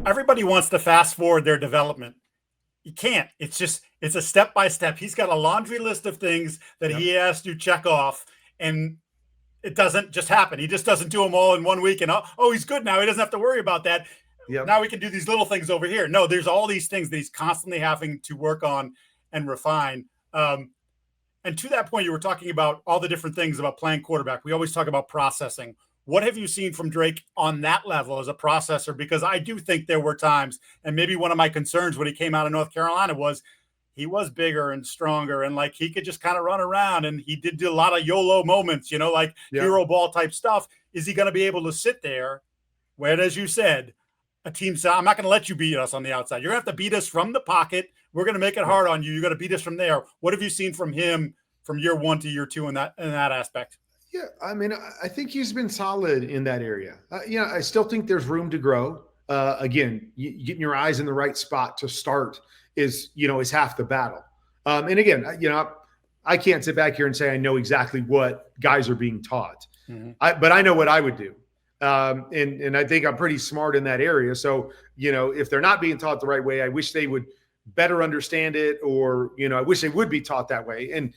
everybody wants to fast forward their development. You can't. It's a step by step. He's got a laundry list of things that he has to check off, and it doesn't just happen. He just doesn't do them all in 1 week and he's good now. He doesn't have to worry about that. Now we can do these little things over here. No, there's all these things that he's constantly having to work on and refine. And to that point, you were talking about all the different things about playing quarterback. We always talk about processing. What have you seen from Drake on that level as a processor? Because I do think there were times, and maybe one of my concerns when he came out of North Carolina was he was bigger and stronger, and like he could just kind of run around, and he did do a lot of YOLO moments, hero ball type stuff. Is he going to be able to sit there where, as you said, a team said, I'm not going to let you beat us on the outside. You're going to have to beat us from the pocket. We're going to make it hard on you. You're going to beat us from there. What have you seen from him from year 1 to year 2 in that aspect? Yeah, I mean, I think he's been solid in that area. I still think there's room to grow. Again, getting your eyes in the right spot to start is half the battle. And again, I can't sit back here and say I know exactly what guys are being taught, but I know what I would do. And I think I'm pretty smart in that area. So, if they're not being taught the right way, I wish they would better understand it, or, I wish they would be taught that way. And,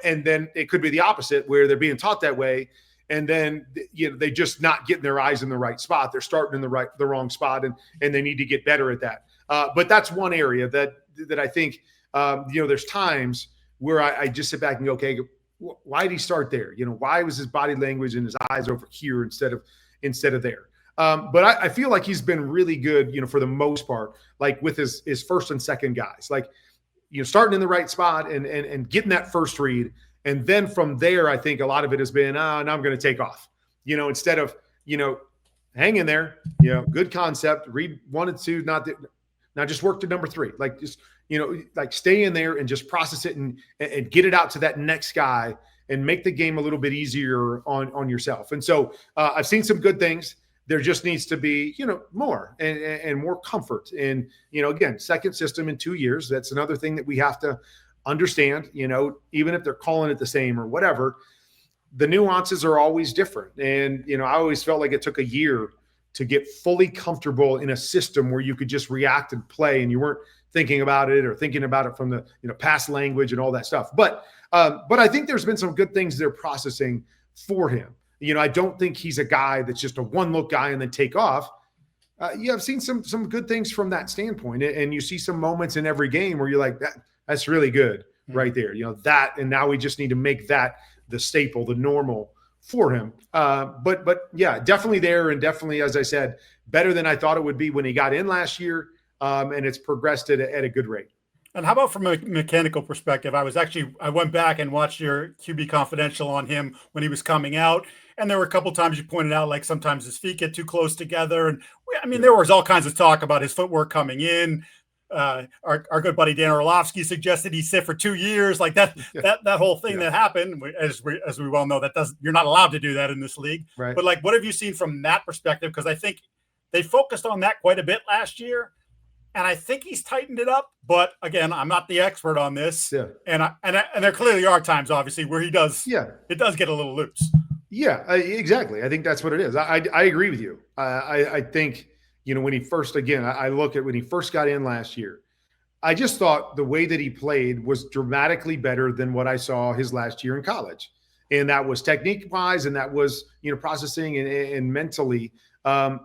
and then it could be the opposite where they're being taught that way. And then, they just not getting their eyes in the right spot. They're starting in the wrong spot, and they need to get better at that. But that's one area that I think, there's times where I just sit back and go, okay, why did he start there? Why was his body language and his eyes over here instead of there? But I feel like he's been really good, for the most part, like with his first and second guys, like, starting in the right spot and getting that first read. And then from there, I think a lot of it has been, now I'm going to take off, instead of, hang in there, good concept, read 1 and 2, not just work to number 3, like just, like stay in there and just process it and get it out to that next guy and make the game a little bit easier on yourself. And so I've seen some good things. There just needs to be, more and more comfort. And, again, second system in 2 years, that's another thing that we have to understand, even if they're calling it the same or whatever, the nuances are always different. And, I always felt like it took a year to get fully comfortable in a system where you could just react and play and you weren't thinking about it or thinking about it from the, past language and all that stuff. But I think there's been some good things they're processing for him. I don't think he's a guy that's just a one-look guy and then take off. I've seen some good things from that standpoint, and you see some moments in every game where you're like, that's really good right there. That, and now we just need to make that the staple, the normal for him. But yeah, definitely there, and definitely, as I said, better than I thought it would be when he got in last year, and it's progressed at a good rate. And how about from a mechanical perspective? I went back and watched your QB Confidential on him when he was coming out. And there were a couple times you pointed out, like sometimes his feet get too close together. And there was all kinds of talk about his footwork coming in. Our good buddy Dan Orlovsky suggested he sit for 2 years, like that whole thing that happened. As we well know, you're not allowed to do that in this league. Right. But like, what have you seen from that perspective? Because I think they focused on that quite a bit last year. And I think he's tightened it up, but again, I'm not the expert on this. Yeah. And there clearly are times, obviously, where it does get a little loose. Yeah, exactly. I think that's what it is. I agree with you. I think, when he first, again, I look at when he first got in last year, I just thought the way that he played was dramatically better than what I saw his last year in college. And that was technique wise, and that was, processing and mentally. I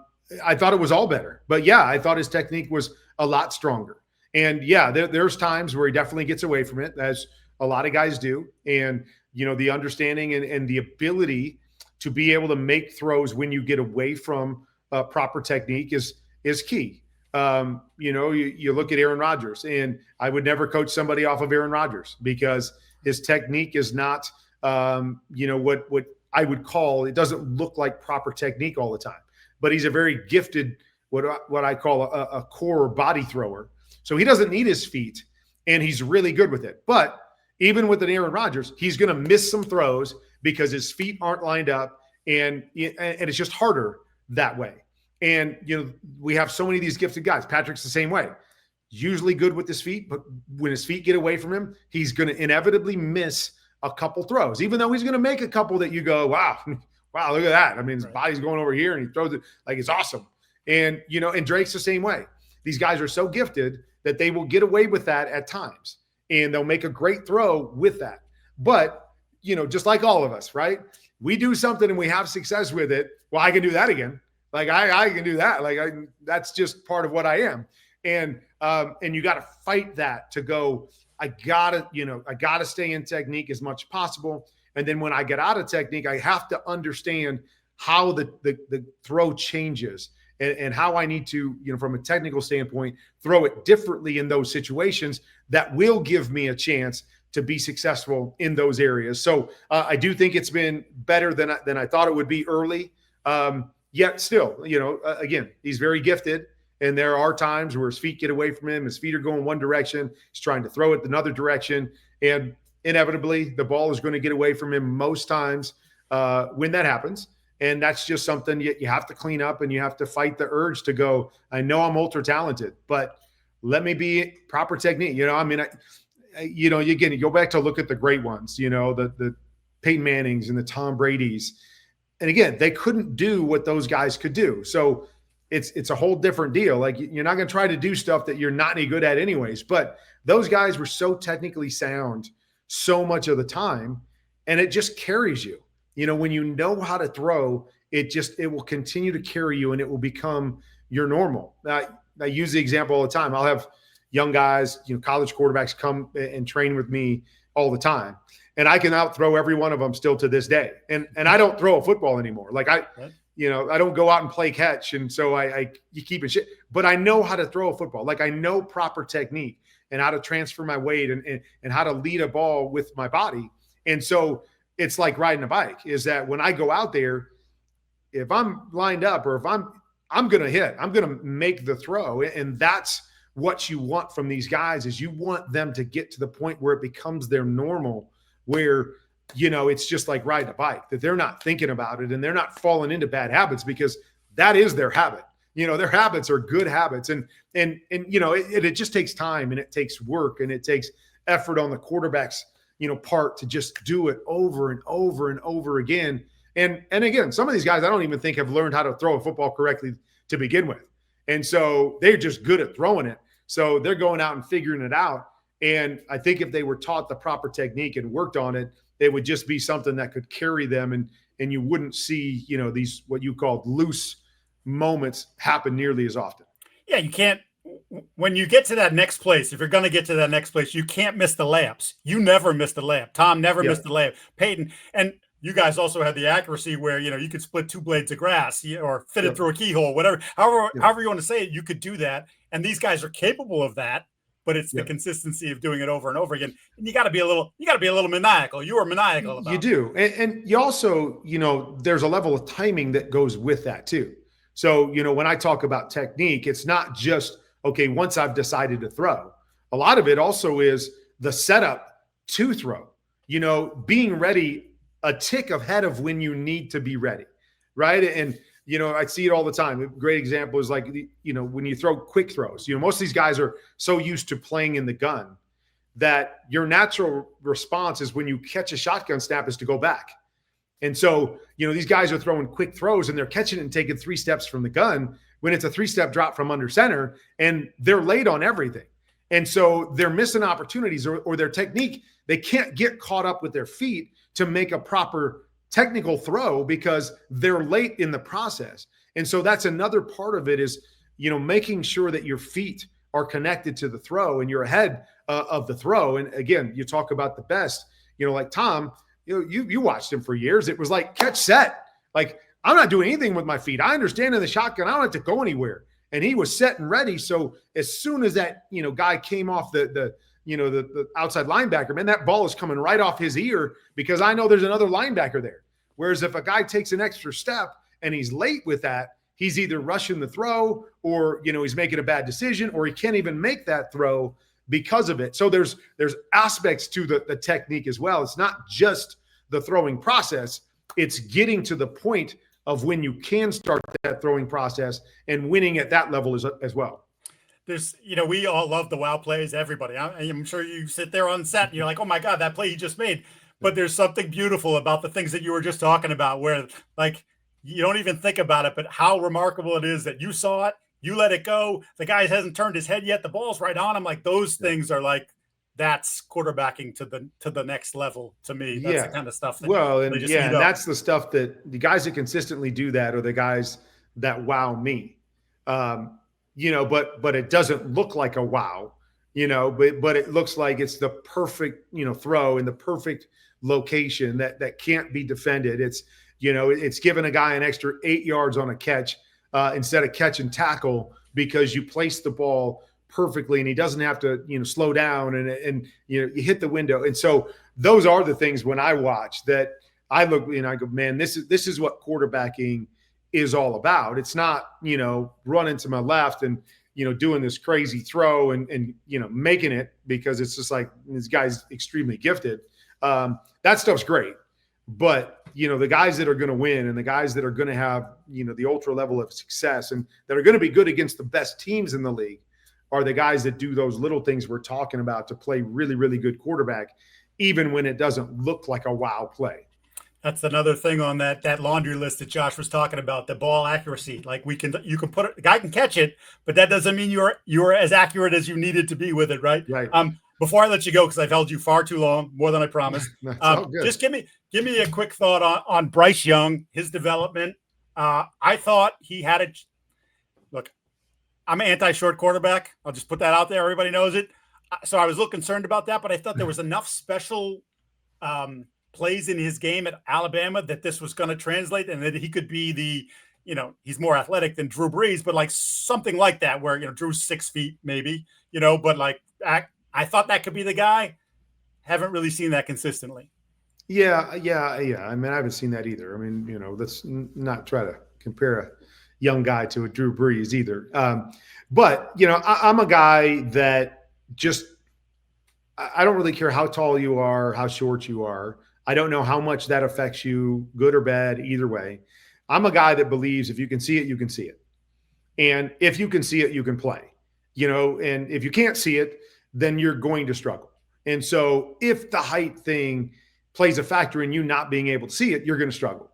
thought it was all better, but yeah, I thought his technique was a lot stronger. And yeah, there's times where he definitely gets away from it, as a lot of guys do. And, the understanding and the ability to be able to make throws when you get away from proper technique is key. You look at Aaron Rodgers, and I would never coach somebody off of Aaron Rodgers because his technique is not, what I would call, it doesn't look like proper technique all the time, but he's a very gifted, what I call a core body thrower. So he doesn't need his feet, and he's really good with it. But even with an Aaron Rodgers, he's going to miss some throws because his feet aren't lined up, and it's just harder that way. And, we have so many of these gifted guys. Patrick's the same way. Usually good with his feet, but when his feet get away from him, he's going to inevitably miss a couple throws, even though he's going to make a couple that you go, wow, look at that. I mean, his body's going over here and he throws it like it's awesome. And, and Drake's the same way. These guys are so gifted that they will get away with that at times, and they'll make a great throw with that. But, just like all of us, right? We do something and we have success with it. Well, I can do that again. Like I can do that. That's just part of what I am. And you got to fight that to go, I gotta stay in technique as much as possible. And then when I get out of technique, I have to understand how the throw changes and how I need to, from a technical standpoint, throw it differently in those situations that will give me a chance to be successful in those areas. So I do think it's been better than I thought it would be early. Yet still, again, he's very gifted. And there are times where his feet get away from him. His feet are going one direction. He's trying to throw it another direction. And inevitably, the ball is going to get away from him most times when that happens. And that's just something you have to clean up, and you have to fight the urge to go, I know I'm ultra talented, but let me be proper technique. Again, you go back to look at the great ones, the Peyton Mannings and the Tom Bradys. And again, they couldn't do what those guys could do. So it's a whole different deal. Like, you're not going to try to do stuff that you're not any good at anyways. But those guys were so technically sound so much of the time, and it just carries you. When you know how to throw, it will continue to carry you, and it will become your normal. I use the example all the time. I'll have young guys, college quarterbacks come and train with me all the time, and I can outthrow every one of them still to this day. And I don't throw a football anymore. Like I don't go out and play catch. And so you keep it shit, but I know how to throw a football. Like, I know proper technique and how to transfer my weight and how to lead a ball with my body. And so it's like riding a bike, is that when I go out there, if I'm lined up or if I'm going to hit, I'm going to make the throw. And that's what you want from these guys, is you want them to get to the point where it becomes their normal, where, it's just like riding a bike, that they're not thinking about it and they're not falling into bad habits, because that is their habit. Their habits are good habits. And it just takes time, and it takes work, and it takes effort on the quarterback's, part to just do it over and over and over again. And again, some of these guys I don't even think have learned how to throw a football correctly to begin with. And so they're just good at throwing it. So they're going out and figuring it out. And I think if they were taught the proper technique and worked on it, it would just be something that could carry them, and you wouldn't see, these, what you called loose moments, happen nearly as often. Yeah, you can't. When you get to that next place, if you're going to get to that next place, you can't miss the layups. You never missed the layup. Tom never missed the layup. Peyton, and you guys also had the accuracy where, you could split two blades of grass or fit it through a keyhole, whatever, however you want to say it, you could do that. And these guys are capable of that, but it's the consistency of doing it over and over again. And you got to be a little maniacal. You were maniacal about it. You do. And you also, there's a level of timing that goes with that too. So, when I talk about technique, it's not just, okay, once I've decided to throw. A lot of it also is the setup to throw, being ready a tick ahead of when you need to be ready, right? And, I see it all the time. A great example is like, when you throw quick throws, most of these guys are so used to playing in the gun that your natural response is, when you catch a shotgun snap, is to go back. And so, these guys are throwing quick throws and they're catching it and taking 3 steps from the gun when it's a 3-step drop from under center, and they're late on everything. And so they're missing opportunities, or their technique, they can't get caught up with their feet to make a proper technical throw because they're late in the process. And so that's another part of it, is, making sure that your feet are connected to the throw and you're ahead of the throw. And again, you talk about the best, like Tom, you watched him for years. It was like catch set. Like, I'm not doing anything with my feet. I understand in the shotgun, I don't have to go anywhere. And he was set and ready. So as soon as that, guy came off the outside linebacker, man, that ball is coming right off his ear, because I know there's another linebacker there. Whereas if a guy takes an extra step and he's late with that, he's either rushing the throw, or, he's making a bad decision, or he can't even make that throw because of it. So there's aspects to the technique as well. It's not just the throwing process. It's getting to the point of when you can start that throwing process and winning at that level as well. There's, we all love the wow plays, everybody. I'm sure you sit there on set and you're like, oh my God, that play he just made. But there's something beautiful about the things that you were just talking about, where, like, you don't even think about it, but how remarkable it is that you saw it, you let it go. The guy hasn't turned his head yet. The ball's right on him. Like those things are like, that's quarterbacking to the next level to me. That's the Yeah. kind of stuff that Well, they and just yeah, eat and up. that's the stuff that the guys that consistently do that are the guys that wow me. But it doesn't look like a wow, but it looks like it's the perfect, throw in the perfect location that can't be defended. It's giving a guy an extra 8 yards on a catch instead of catch and tackle because you place the ball perfectly and he doesn't have to, slow down and you hit the window. And so those are the things when I watch that I look and I go, man, this is what quarterbacking is all about. It's not, running to my left and, doing this crazy throw and making it because it's just like this guy's extremely gifted. That stuff's great. But, the guys that are going to win and the guys that are going to have, the ultra level of success and that are going to be good against the best teams in the league are the guys that do those little things we're talking about to play really, really good quarterback, even when it doesn't look like a wow play. That's another thing on that laundry list that Josh was talking about, the ball accuracy. Like you can put it, the guy can catch it, but that doesn't mean you're as accurate as you needed to be with it, right? Right. Before I let you go, because I've held you far too long, more than I promised. Just give me a quick thought on Bryce Young, his development. I thought he had a look. I'm an anti-short quarterback. I'll just put that out there. Everybody knows it. So I was a little concerned about that, but I thought there was enough special plays in his game at Alabama that this was going to translate and that he could be he's more athletic than Drew Brees, but like something like that where, Drew's 6 feet maybe, but like I thought that could be the guy. Haven't really seen that consistently. Yeah. I mean, I haven't seen that either. I mean, let's not try to compare a young guy to a Drew Brees either. But I'm a guy that I don't really care how tall you are, how short you are. I don't know how much that affects you, good or bad, either way. I'm a guy that believes if you can see it, you can see it. And if you can see it, you can play, and if you can't see it, then you're going to struggle. And so if the height thing plays a factor in you not being able to see it, you're going to struggle.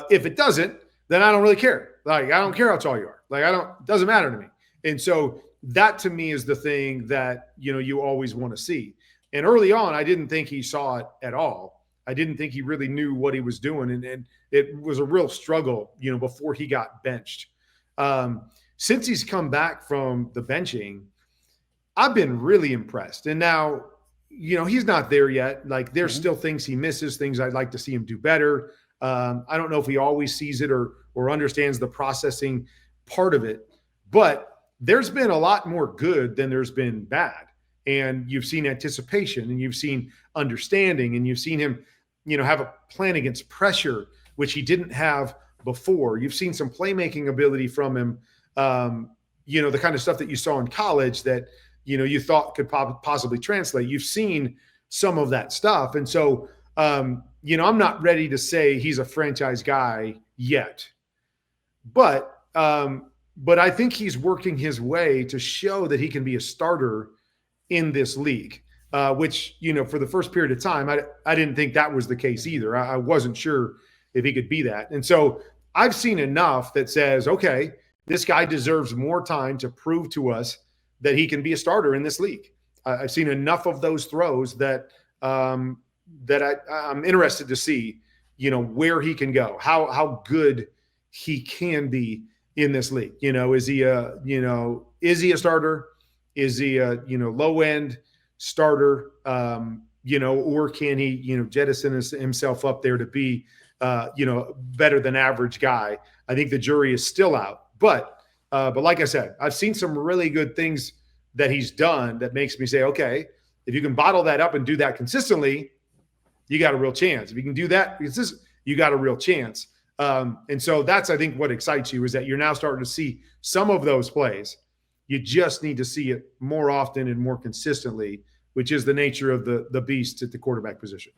If it doesn't, then I don't really care. Like, I don't care how tall you are. Like, it doesn't matter to me. And so that to me is the thing that, you always want to see. And early on, I didn't think he saw it at all. I didn't think he really knew what he was doing. And it was a real struggle, before he got benched. Since he's come back from the benching, I've been really impressed. And now, he's not there yet. Like, there's still things he misses, things I'd like to see him do better. I don't know if he always sees it or understands the processing part of it, but there's been a lot more good than there's been bad. And you've seen anticipation and you've seen understanding and you've seen him, have a plan against pressure, which he didn't have before. You've seen some playmaking ability from him, the kind of stuff that you saw in college that, you thought could possibly translate. You've seen some of that stuff. And so, I'm not ready to say he's a franchise guy yet, but I think he's working his way to show that he can be a starter in this league, which, for the first period of time, I didn't think that was the case either. I wasn't sure if he could be that. And so I've seen enough that says, okay, this guy deserves more time to prove to us that he can be a starter in this league. I've seen enough of those throws that I'm interested to see, where he can go, how good he can be in this league. Is he a starter? Is he a, low end starter? Or can he, jettison himself up there to be, better than average guy? I think the jury is still out, but like I said, I've seen some really good things that he's done that makes me say, okay, if you can bottle that up and do that consistently, you got a real chance. If you can do that, you got a real chance. And so that's, I think, what excites you is that you're now starting to see some of those plays. You just need to see it more often and more consistently, which is the nature of the beast at the quarterback position.